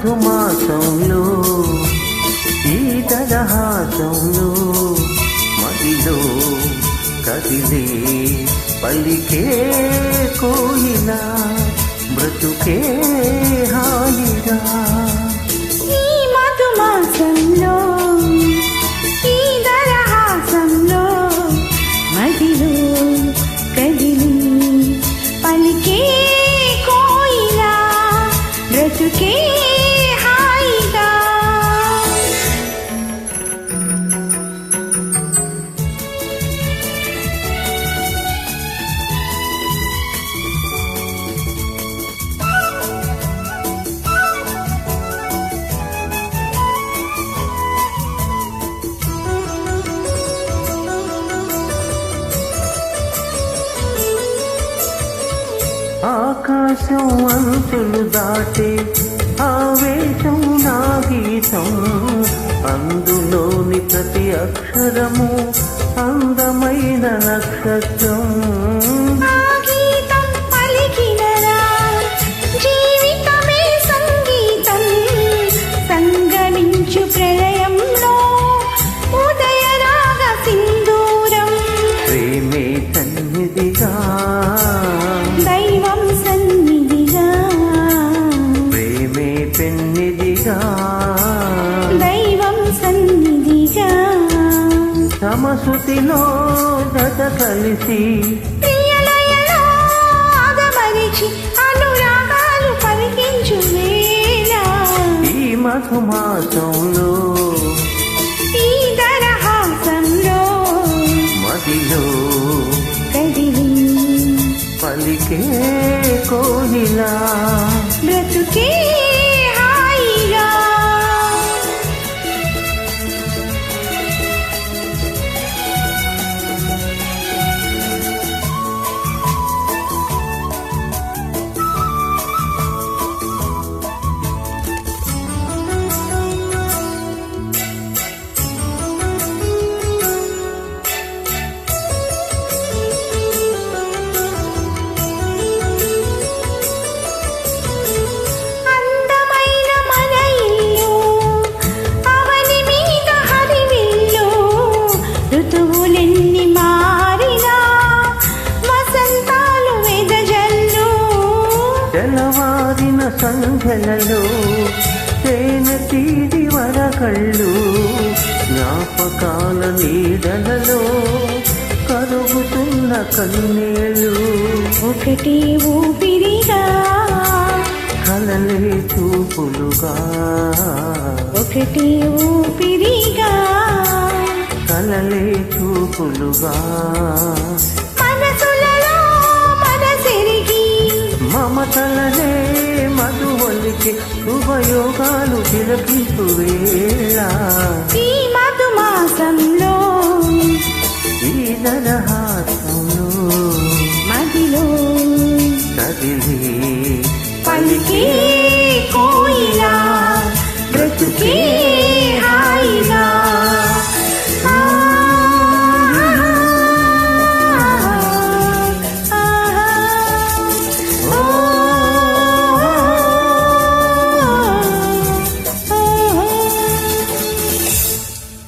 మధుమాసంలో ఈ తరహాసంలో మదిలో కదిలే పలికే కోయిలా బ్రతుకే హాయిగా ఈ మధుమాసంలో ఈ దరహాసంలో మదిలో కదిలి పలికే కోయిలా బ్రతుకే హాయిగా ఆకాశం అంచులు దాటే ఆవేశం నా గీతం అందులోని ప్రతి అక్షరము అందమైన నక్షత్రం ఆ గీతం పలికినరా జీవితమే సంగీతం సంగమించు ప్రళయంలో ఉదయరాగ సింధూరం ప్రేమే సన్నిధిగా దైవం సన్నిధిగా ప్రేమే పెన్నిధిగా దైవం సన్నిధిగా సమశృతిలో జత కలిసి ప్రియలయలో ఆగమరిచి అనురాగాలు పలికించు వేళ ఈ మధుమాసంలో ఈ దరహాసంలో మదిలో కదిలి పలికే కోయిలా బ్రతుకే హాయిగా అందమైన మన ఇల్లు అవని మీద హరివిల్లు ఋతువులెన్ని మారినా వసంతాలు వెదజల్లు తెల్లవారిన సంధ్యలలో తేనె తీరి వరకళ్ళు జ్ఞాపకాల నీడలలో కరుగుతున్న కన్నీళ్ళు ఒకటి ఊపిరిగా కలలే చూపులుగా ఒకటి ఊపిరిగా కలలే చూపులుగా మనసులలో మనసెరిగి మమతలనే మధువలికి శుభయోగాలు తిలకించు వేళ ఈ మధుమాసంలో ఈ దరహాసంలో మదిలో కదిలి పలికే కోయిలా బ్రతుకే